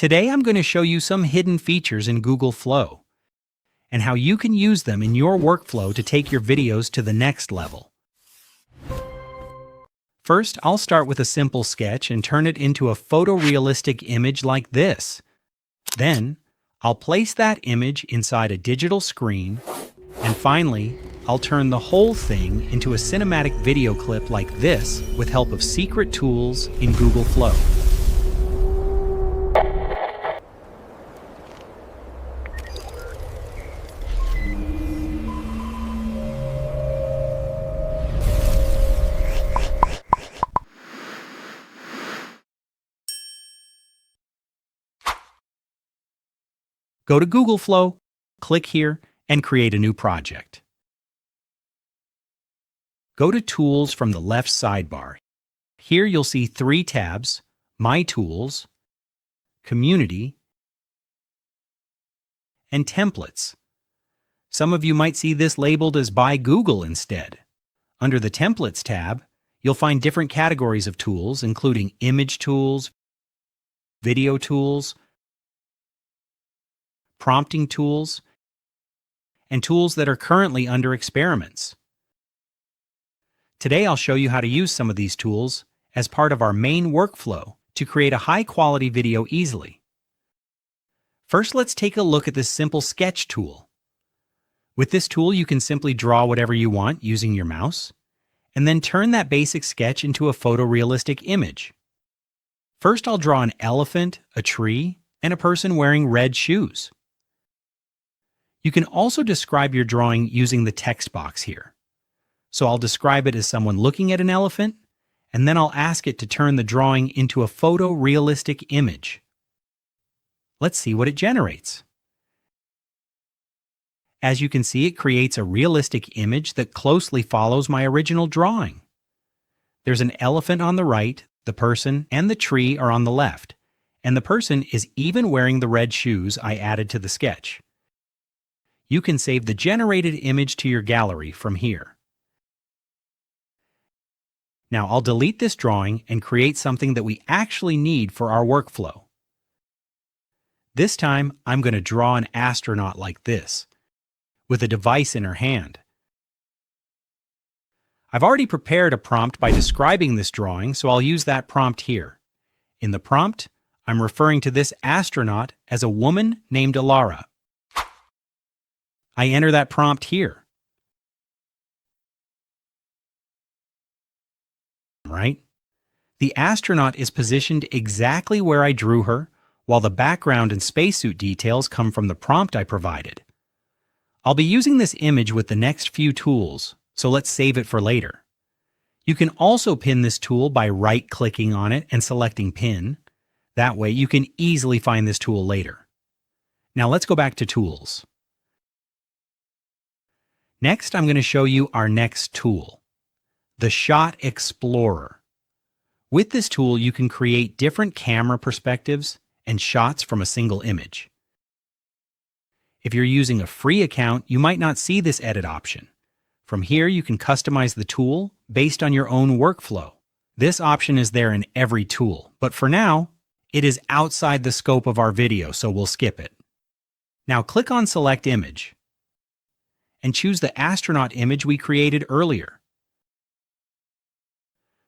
Today I'm going to show you some hidden features in Google Flow and how you can use them in your workflow to take your videos to the next level. First, I'll start with a simple sketch and turn it into a photorealistic image like this. Then, I'll place that image inside a digital screen, and finally, I'll turn the whole thing into a cinematic video clip like this with help of secret tools in Google Flow. Go to Google Flow, click here, and create a new project. Go to Tools from the left sidebar. Here you'll see three tabs: My Tools, Community, and Templates. Some of you might see this labeled as By Google instead. Under the Templates tab, you'll find different categories of tools, including image tools, video tools, prompting tools, and tools that are currently under experiments. Today I'll show you how to use some of these tools as part of our main workflow to create a high-quality video easily. First, let's take a look at this simple sketch tool. With this tool, you can simply draw whatever you want using your mouse, and then turn that basic sketch into a photorealistic image. First, I'll draw an elephant, a tree, and a person wearing red shoes. You can also describe your drawing using the text box here. So I'll describe it as someone looking at an elephant, and then I'll ask it to turn the drawing into a photorealistic image. Let's see what it generates. As you can see, it creates a realistic image that closely follows my original drawing. There's an elephant on the right, the person and the tree are on the left, and the person is even wearing the red shoes I added to the sketch. You can save the generated image to your gallery from here. Now I'll delete this drawing and create something that we actually need for our workflow. This time, I'm going to draw an astronaut like this, with a device in her hand. I've already prepared a prompt by describing this drawing, so I'll use that prompt here. In the prompt, I'm referring to this astronaut as a woman named Alara. I enter that prompt here. Right? The astronaut is positioned exactly where I drew her, while the background and spacesuit details come from the prompt I provided. I'll be using this image with the next few tools, so let's save it for later. You can also pin this tool by right-clicking on it and selecting Pin. That way you can easily find this tool later. Now let's go back to Tools. Next, I'm going to show you our next tool, the Shot Explorer. With this tool, you can create different camera perspectives and shots from a single image. If you're using a free account, you might not see this edit option. From here, you can customize the tool based on your own workflow. This option is there in every tool, but for now, it is outside the scope of our video, so we'll skip it. Now click on Select Image and choose the astronaut image we created earlier.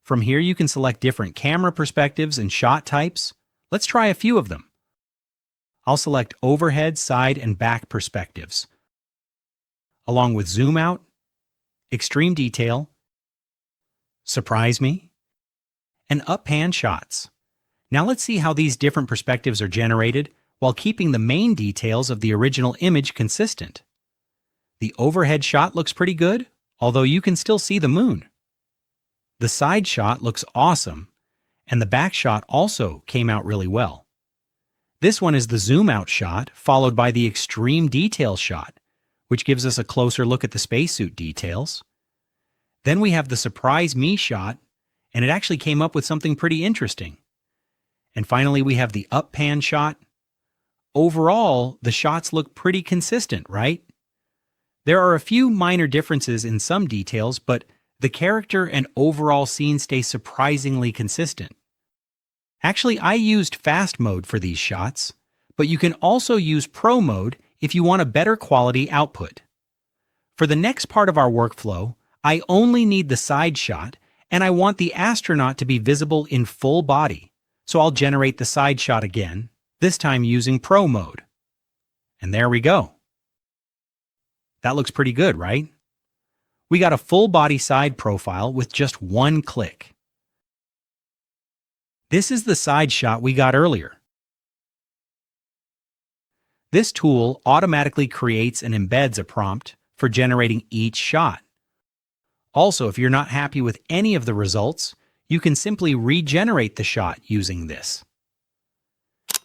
From here, you can select different camera perspectives and shot types. Let's try a few of them. I'll select overhead, side, and back perspectives, along with zoom out, extreme detail, surprise me, and up pan shots. Now let's see how these different perspectives are generated while keeping the main details of the original image consistent. The overhead shot looks pretty good, although you can still see the moon. The side shot looks awesome, and the back shot also came out really well. This one is the zoom out shot, followed by the extreme detail shot, which gives us a closer look at the spacesuit details. Then we have the surprise me shot, and it actually came up with something pretty interesting. And finally, we have the up pan shot. Overall, the shots look pretty consistent, right? There are a few minor differences in some details, but the character and overall scene stay surprisingly consistent. Actually, I used fast mode for these shots, but you can also use pro mode if you want a better quality output. For the next part of our workflow, I only need the side shot, and I want the astronaut to be visible in full body. So I'll generate the side shot again, this time using pro mode. And there we go. That looks pretty good, right? We got a full body side profile with just one click. This is the side shot we got earlier. This tool automatically creates and embeds a prompt for generating each shot. Also, if you're not happy with any of the results, you can simply regenerate the shot using this.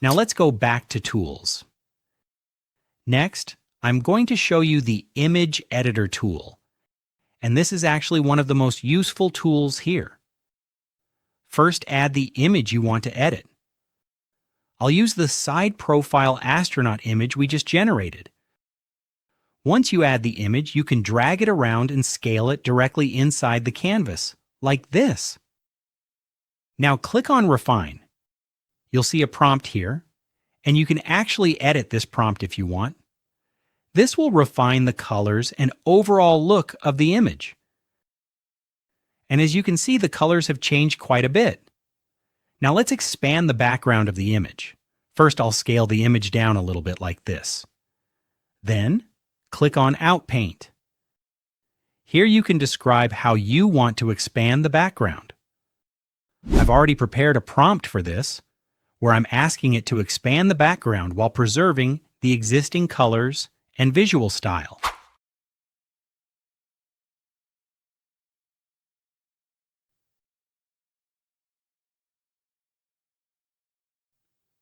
Now let's go back to Tools. Next, I'm going to show you the Image Editor tool. And this is actually one of the most useful tools here. First, add the image you want to edit. I'll use the side profile astronaut image we just generated. Once you add the image, you can drag it around and scale it directly inside the canvas, like this. Now click on Refine. You'll see a prompt here, and you can actually edit this prompt if you want. This will refine the colors and overall look of the image. And as you can see, the colors have changed quite a bit. Now let's expand the background of the image. First, I'll scale the image down a little bit like this. Then, click on Outpaint. Here you can describe how you want to expand the background. I've already prepared a prompt for this, where I'm asking it to expand the background while preserving the existing colors and visual style.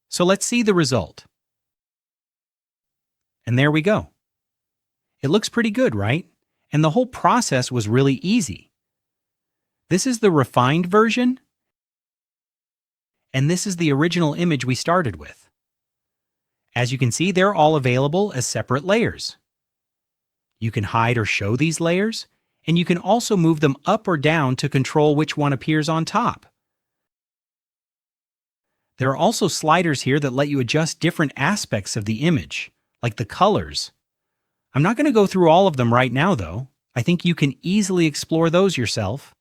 So let's see the result. And there we go. It looks pretty good, right? And the whole process was really easy. This is the refined version, and this is the original image we started with. As you can see, they're all available as separate layers. You can hide or show these layers, and you can also move them up or down to control which one appears on top. There are also sliders here that let you adjust different aspects of the image, like the colors. I'm not going to go through all of them right now, though. I think you can easily explore those yourself.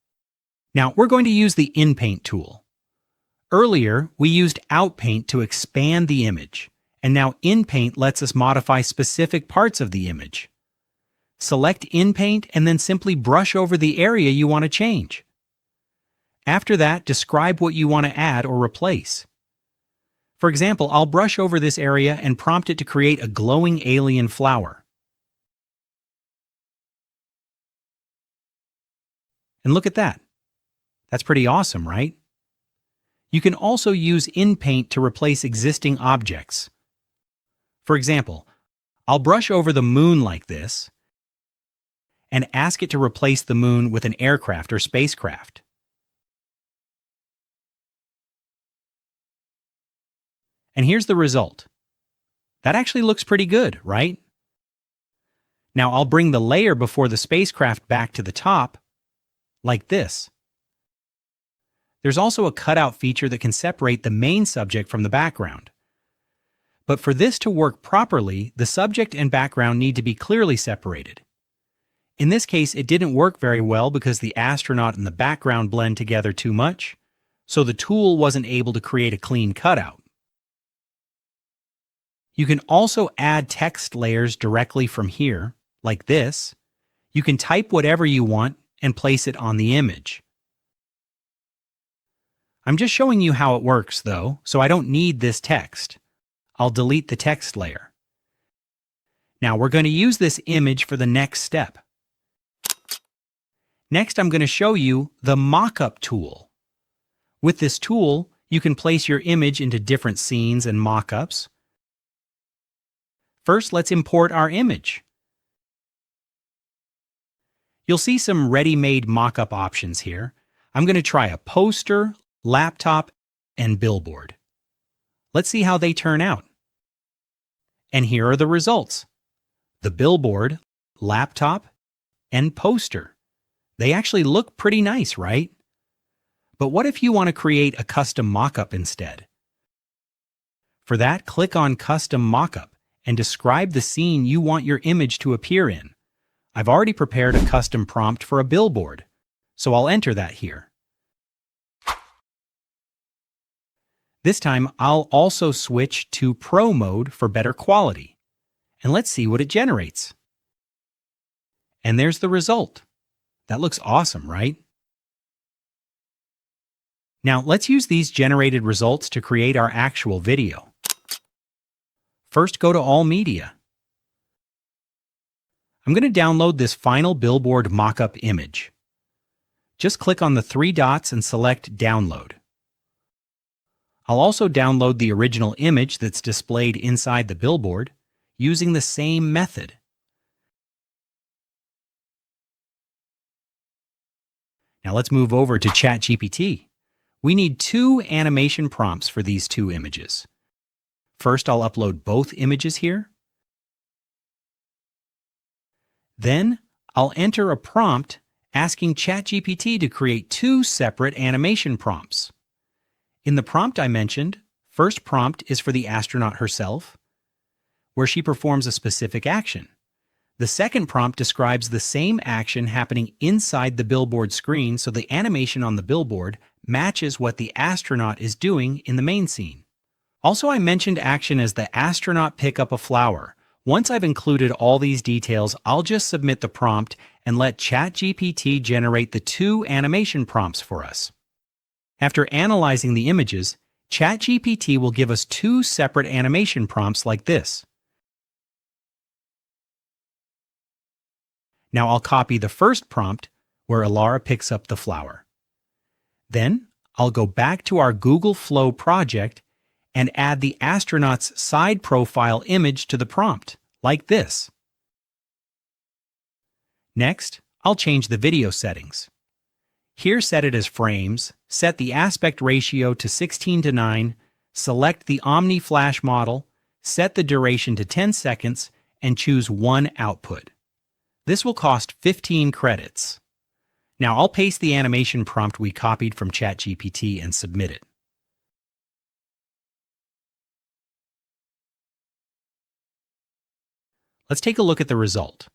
Now, we're going to use the Inpaint tool. Earlier, we used Outpaint to expand the image, and now Inpaint lets us modify specific parts of the image. Select Inpaint and then simply brush over the area you want to change. After that, describe what you want to add or replace. For example, I'll brush over this area and prompt it to create a glowing alien flower. And look at that. That's pretty awesome, right? You can also use Inpaint to replace existing objects. For example, I'll brush over the moon like this and ask it to replace the moon with an aircraft or spacecraft. And here's the result. That actually looks pretty good, right? Now I'll bring the layer before the spacecraft back to the top, like this. There's also a cutout feature that can separate the main subject from the background. But for this to work properly, the subject and background need to be clearly separated. In this case, it didn't work very well because the astronaut and the background blend together too much, so the tool wasn't able to create a clean cutout. You can also add text layers directly from here, like this. You can type whatever you want and place it on the image. I'm just showing you how it works, though, so I don't need this text. I'll delete the text layer. Now we're going to use this image for the next step. Next, I'm going to show you the mockup tool. With this tool, you can place your image into different scenes and mockups. First, let's import our image. You'll see some ready-made mockup options here. I'm going to try a poster, laptop, and billboard. Let's see how they turn out. And here are the results. The billboard, laptop, and poster. They actually look pretty nice, right? But what if you want to create a custom mockup instead? For that, click on Custom Mockup and describe the scene you want your image to appear in. I've already prepared a custom prompt for a billboard, so I'll enter that here. This time, I'll also switch to Pro mode for better quality. And let's see what it generates. And there's the result. That looks awesome, right? Now, let's use these generated results to create our actual video. First, go to All Media. I'm going to download this final billboard mockup image. Just click on the three dots and select Download. I'll also download the original image that's displayed inside the billboard using the same method. Now let's move over to ChatGPT. We need 2 animation prompts for these 2 images. First, I'll upload both images here. Then, I'll enter a prompt asking ChatGPT to create 2 separate animation prompts. In the prompt I mentioned, first prompt is for the astronaut herself, where she performs a specific action. The second prompt describes the same action happening inside the billboard screen, so the animation on the billboard matches what the astronaut is doing in the main scene. Also, I mentioned action as the astronaut pick up a flower. Once I've included all these details, I'll just submit the prompt and let ChatGPT generate the 2 animation prompts for us. After analyzing the images, ChatGPT will give us 2 separate animation prompts like this. Now I'll copy the first prompt where Alara picks up the flower. Then I'll go back to our Google Flow project and add the astronaut's side profile image to the prompt, like this. Next, I'll change the video settings. Here, set it as frames, set the aspect ratio to 16:9, select the Omni Flash model, set the duration to 10 seconds, and choose one output. This will cost 15 credits. Now I'll paste the animation prompt we copied from ChatGPT and submit it. Let's take a look at the result.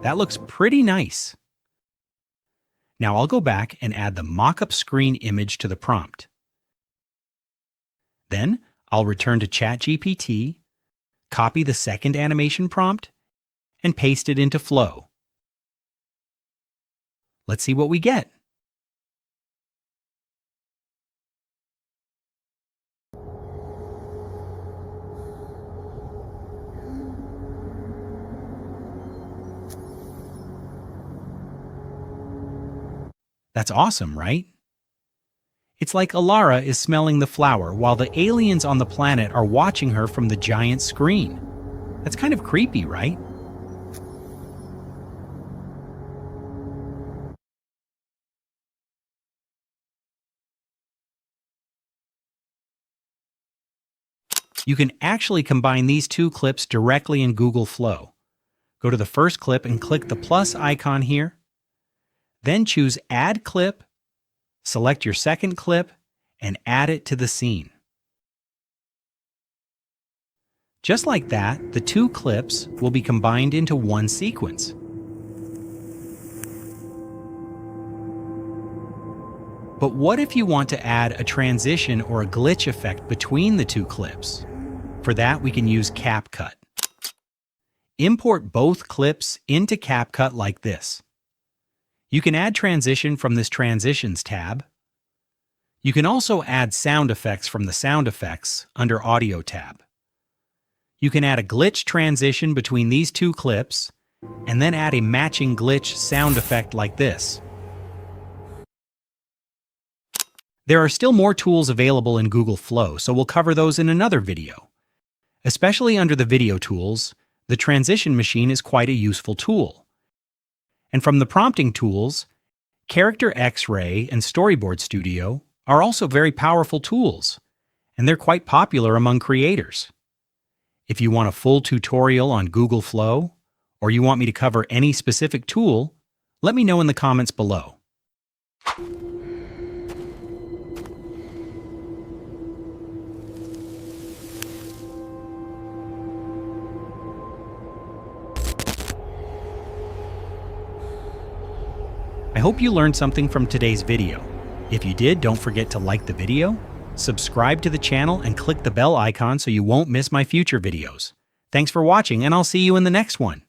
That looks pretty nice. Now I'll go back and add the mockup screen image to the prompt. Then I'll return to ChatGPT, copy the second animation prompt, and paste it into Flow. Let's see what we get. That's awesome, right? It's like Alara is smelling the flower while the aliens on the planet are watching her from the giant screen. That's kind of creepy, right? You can actually combine these 2 clips directly in Google Flow. Go to the first clip and click the plus icon here. Then choose Add Clip, select your second clip, and add it to the scene. Just like that, the 2 clips will be combined into one sequence. But what if you want to add a transition or a glitch effect between the 2 clips? For that, we can use CapCut. Import both clips into CapCut like this. You can add transition from this Transitions tab. You can also add sound effects from the Sound Effects under Audio tab. You can add a glitch transition between these 2 clips, and then add a matching glitch sound effect like this. There are still more tools available in Google Flow, so we'll cover those in another video. Especially under the video tools, the Transition Machine is quite a useful tool. And from the prompting tools, Character X-Ray and Storyboard Studio are also very powerful tools. and they're quite popular among creators. If you want a full tutorial on Google Flow, or you want me to cover any specific tool, let me know in the comments below. I hope you learned something from today's video. If you did, don't forget to like the video, subscribe to the channel, and click the bell icon so you won't miss my future videos. Thanks for watching, and I'll see you in the next one.